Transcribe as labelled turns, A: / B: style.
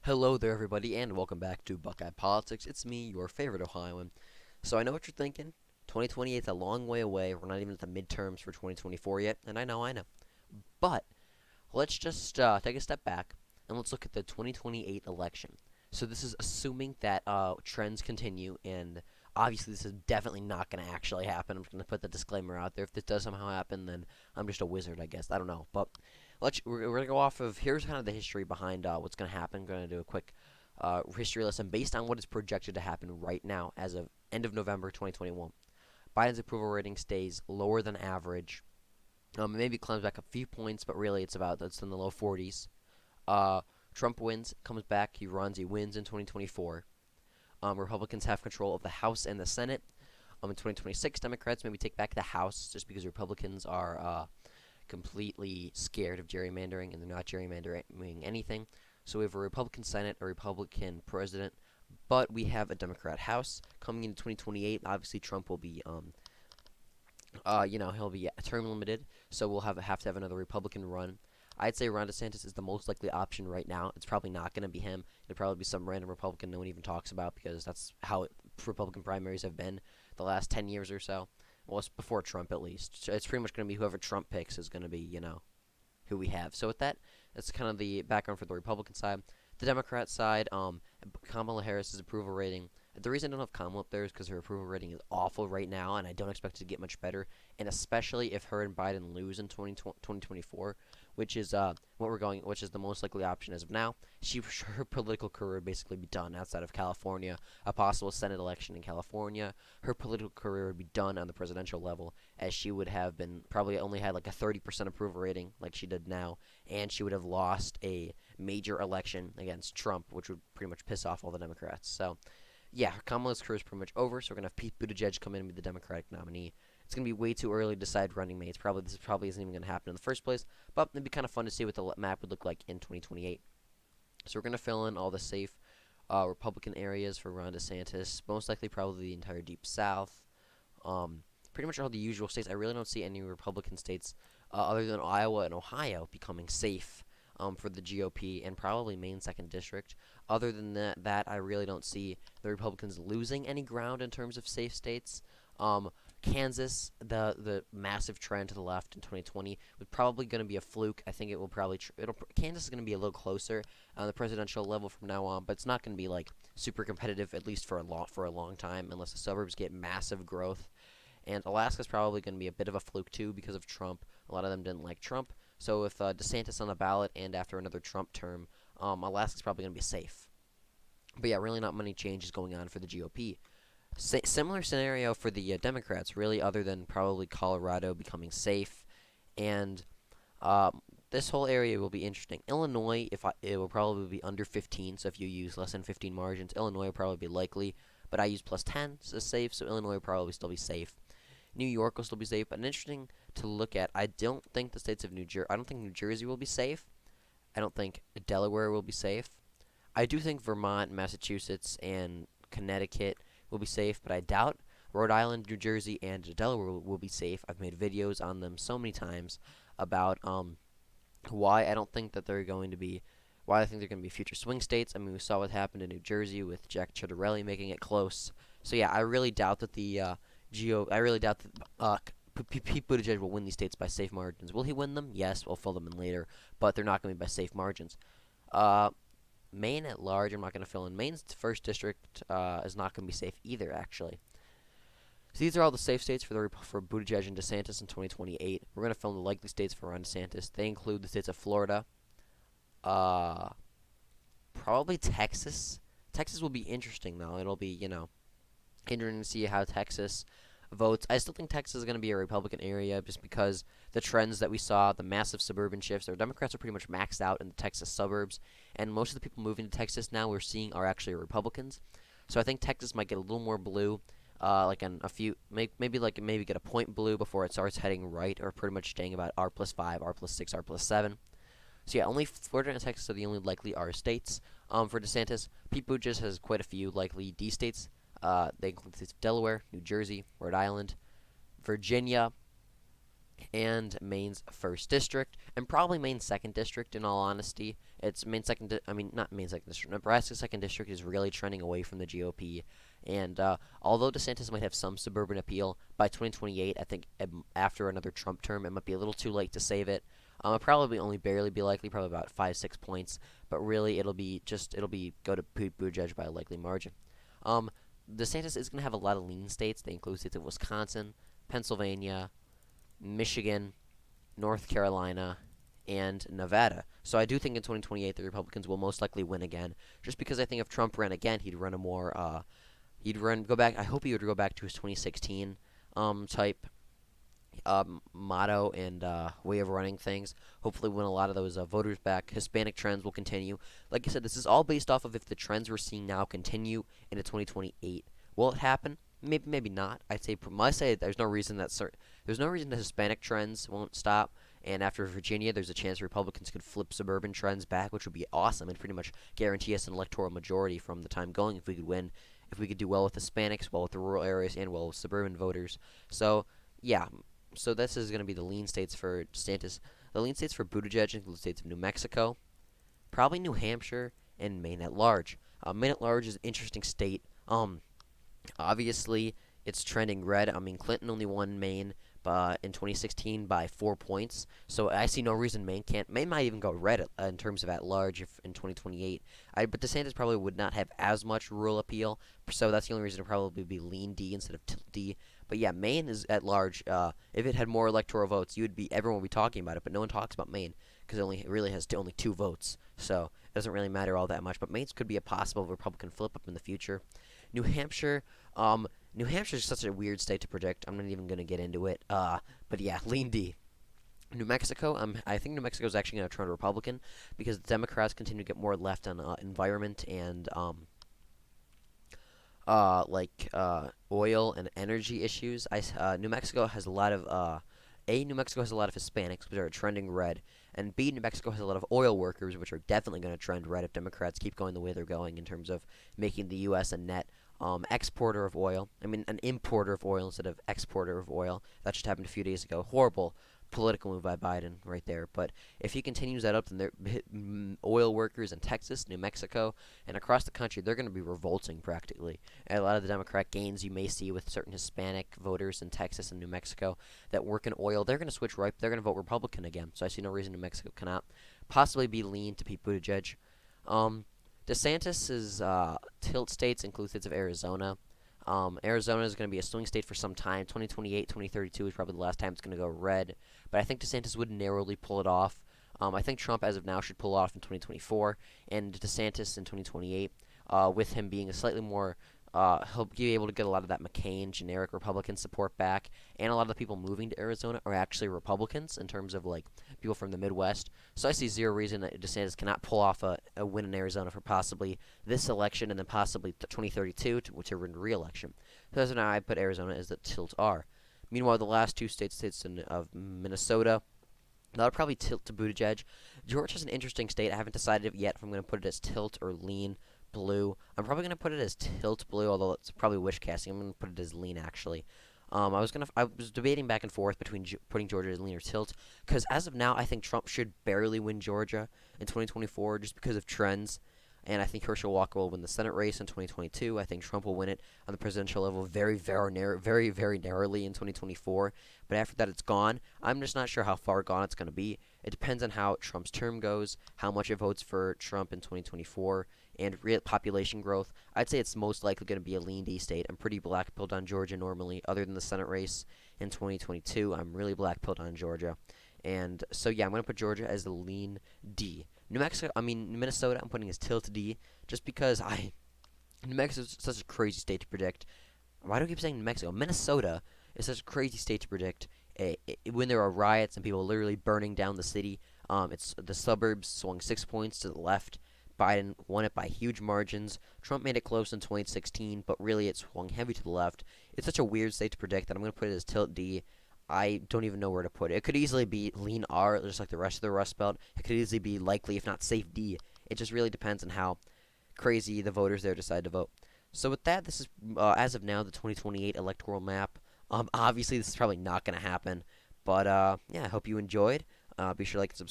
A: Hello there, everybody, and welcome back to Buckeye Politics. It's me, your favorite Ohioan. So I know what you're thinking. 2028 is a long way away. We're not even at the midterms for 2024 yet, and I know. But let's just take a step back and let's look at the 2028 election. So this is assuming that trends continue, and obviously this is definitely not going to actually happen. I'm just going to put the disclaimer out there. If this does somehow happen, then I'm just a wizard, I guess. I don't know, but we're gonna go off of here's kind of the history behind what's gonna happen. We're gonna do a quick history lesson based on what is projected to happen right now as of end of November 2021. Biden's approval rating stays lower than average. Maybe it climbs back a few points, but really it's in the low 40s. Uh, Trump wins, comes back, he runs, he wins in 2024. Republicans have control of the House and the Senate. In 2026, Democrats maybe take back the House just because Republicans are completely scared of gerrymandering, and they're not gerrymandering anything. So we have a Republican Senate, a Republican president, but we have a Democrat House coming into 2028. Obviously, Trump will be, he'll be term limited, so we'll have to have another Republican run. I'd say Ron DeSantis is the most likely option right now. It's probably not going to be him. It'll probably be some random Republican no one even talks about because that's how Republican primaries have been the last 10 years or so. Well, it's before Trump at least. So it's pretty much going to be whoever Trump picks is going to be, who we have. So with that, that's kind of the background for the Republican side. The Democrat side, Kamala Harris's approval rating. The reason I don't have Kamala up there is because her approval rating is awful right now, and I don't expect it to get much better. And especially if her and Biden lose in 2024, which is which is the most likely option as of now. Her political career would basically be done outside of California. A possible Senate election in California, her political career would be done on the presidential level, as she would have been probably only had like a 30% approval rating, like she did now, and she would have lost a major election against Trump, which would pretty much piss off all the Democrats. So, yeah, Kamala's career is pretty much over. So we're gonna have Pete Buttigieg come in and be the Democratic nominee. It's gonna be way too early to decide running mates. This probably isn't even gonna happen in the first place. But it'd be kind of fun to see what the map would look like in 2028. So we're gonna fill in all the safe Republican areas for Ron DeSantis. Most likely, probably the entire Deep South. Pretty much all the usual states. I really don't see any Republican states other than Iowa and Ohio becoming safe for the GOP, and probably Maine second district. Other than that, I really don't see the Republicans losing any ground in terms of safe states. Kansas, the massive trend to the left in 2020, was probably going to be a fluke. I think it will probably Kansas is going to be a little closer on the presidential level from now on, but it's not going to be like super competitive, at least for a long time, unless the suburbs get massive growth. And Alaska's probably going to be a bit of a fluke too because of Trump. A lot of them didn't like Trump. So with DeSantis on the ballot and after another Trump term, Alaska's probably going to be safe. But yeah, really not many changes going on for the GOP. Similar scenario for the Democrats, really, other than probably Colorado becoming safe. And this whole area will be interesting. Illinois, it will probably be under 15, so if you use less than 15 margins, Illinois will probably be likely. But I use plus 10 as safe, so Illinois will probably still be safe. New York will still be safe, but interesting to look at. I don't think the states of I don't think New Jersey will be safe. I don't think Delaware will be safe. I do think Vermont, Massachusetts, and Connecticut will be safe, but I doubt Rhode Island, New Jersey, and Delaware will be safe. I've made videos on them so many times about why I don't think that they're going to be, why I think they're going to be future swing states. I mean, we saw what happened in New Jersey with Jack Ciattarelli making it close. So yeah, I really doubt that I really doubt that Pete Buttigieg will win these states by safe margins. Will he win them? Yes, we'll fill them in later, but they're not going to be by safe margins. Maine at large, I'm not going to fill in. Maine's first district is not going to be safe either, actually. So these are all the safe states for Buttigieg and DeSantis in 2028. We're going to fill in the likely states for Ron DeSantis. They include the states of Florida, probably Texas. Texas will be interesting, though. It'll be, interesting to see how Texas votes. I still think Texas is going to be a Republican area just because the trends that we saw, the massive suburban shifts. Our Democrats are pretty much maxed out in the Texas suburbs, and most of the people moving to Texas now we're seeing are actually Republicans. So I think Texas might get a little more blue, like in a few, maybe get a point blue before it starts heading right, or pretty much staying about R plus 5, R plus 6, R plus 7. So yeah, only Florida and Texas are the only likely R states. For DeSantis, Pete Buttigieg has quite a few likely D states. They include the states of Delaware, New Jersey, Rhode Island, Virginia, and Maine's first district, and probably Maine's second district. In all honesty, Its main second, I mean not main second district, Nebraska's second district is really trending away from the GOP. And although DeSantis might have some suburban appeal, by 2028, I think after another Trump term, it might be a little too late to save it. It'll probably only barely be likely, probably about 5-6 points, but really it'll be go to Pete Buttigieg by a likely margin. Um, DeSantis is going to have a lot of lean states. They include states of Wisconsin, Pennsylvania, Michigan, North Carolina, and Nevada. So I do think in 2028 the Republicans will most likely win again. Just because I think if Trump ran again, he'd run a more he'd run go back. I hope he would go back to his 2016 type motto and way of running things. Hopefully, win a lot of those voters back. Hispanic trends will continue. Like I said, this is all based off of if the trends we're seeing now continue into 2028. Will it happen? Maybe, maybe not. I say there's no reason there's no reason the Hispanic trends won't stop. And after Virginia, there's a chance Republicans could flip suburban trends back, which would be awesome and pretty much guarantee us an electoral majority from the time going if we could win, if we could do well with Hispanics, well with the rural areas, and well with suburban voters. So, yeah, so this is going to be the lean states for DeSantis. The lean states for Buttigieg include the states of New Mexico, probably New Hampshire, and Maine at large. Maine at large is an interesting state. Obviously, it's trending red. I mean, Clinton only won Maine in 2016 by 4 points, so I see no reason Maine can't. Maine might even go red in terms of at large if in 2028. But DeSantis probably would not have as much rural appeal, so that's the only reason to probably be lean D instead of tilt D. But yeah, Maine is at large. If it had more electoral votes, everyone would be talking about it. But no one talks about Maine because it really has only 2 votes, so it doesn't really matter all that much. But Maine could be a possible Republican flip up in the future. New Hampshire, New Hampshire is such a weird state to predict. I'm not even gonna get into it. But yeah, lean D. New Mexico, I think New Mexico is actually going to turn Republican because the Democrats continue to get more left on environment and oil and energy issues. New Mexico has a lot of New Mexico has a lot of Hispanics, which are trending red, and B, New Mexico has a lot of oil workers, which are definitely going to trend red if Democrats keep going the way they're going in terms of making the U.S. a net exporter of oil. I mean, an importer of oil instead of exporter of oil. That just happened a few days ago. Horrible political move by Biden right there. But if he continues that up, then oil workers in Texas, New Mexico, and across the country, they're going to be revolting practically. And a lot of the Democrat gains you may see with certain Hispanic voters in Texas and New Mexico that work in oil, they're going to switch right. They're going to vote Republican again. So I see no reason New Mexico cannot possibly be lean to Pete Buttigieg. DeSantis's tilt states include states of Arizona. Arizona is going to be a swing state for some time. 2028, 2032 is probably the last time it's going to go red. But I think DeSantis would narrowly pull it off. I think Trump, as of now, should pull it off in 2024, and DeSantis in 2028, with him being a slightly more he'll be able to get a lot of that McCain generic Republican support back, and a lot of the people moving to Arizona are actually Republicans in terms of like people from the Midwest. So I see zero reason that DeSantis cannot pull off a win in Arizona for possibly this election and then possibly 2032 to win re-election. So as of now, I put Arizona as the tilt R. Meanwhile, the last two states of Minnesota, that'll probably tilt to Buttigieg. Georgia's an interesting state. I haven't decided yet if I'm going to put it as tilt or lean blue. I'm probably going to put it as tilt blue, although it's probably wish casting. I'm going to put it as lean, actually. I was debating back and forth between putting Georgia as lean or tilt, because as of now, I think Trump should barely win Georgia in 2024 just because of trends. And I think Herschel Walker will win the Senate race in 2022. I think Trump will win it on the presidential level very, very narrowly in 2024. But after that, it's gone. I'm just not sure how far gone it's going to be. It depends on how Trump's term goes, how much it votes for Trump in 2024, and population growth. I'd say it's most likely going to be a lean D state. I'm pretty black-pilled on Georgia normally, other than the Senate race in 2022. I'm really black-pilled on Georgia. And so, yeah, I'm going to put Georgia as the lean D. Minnesota, I'm putting as tilt D, just because New Mexico is such a crazy state to predict. Why do I keep saying New Mexico? Minnesota is such a crazy state to predict. When there are riots and people literally burning down the city, it's the suburbs swung 6 points to the left. Biden won it by huge margins. Trump made it close in 2016, but really it swung heavy to the left. It's such a weird state to predict that I'm going to put it as tilt D. I don't even know where to put it. It could easily be lean R, just like the rest of the Rust Belt. It could easily be likely, if not safe, D. It just really depends on how crazy the voters there decide to vote. So with that, this is, as of now, the 2028 electoral map. Obviously, this is probably not going to happen. But, yeah, I hope you enjoyed. Be sure to like and subscribe.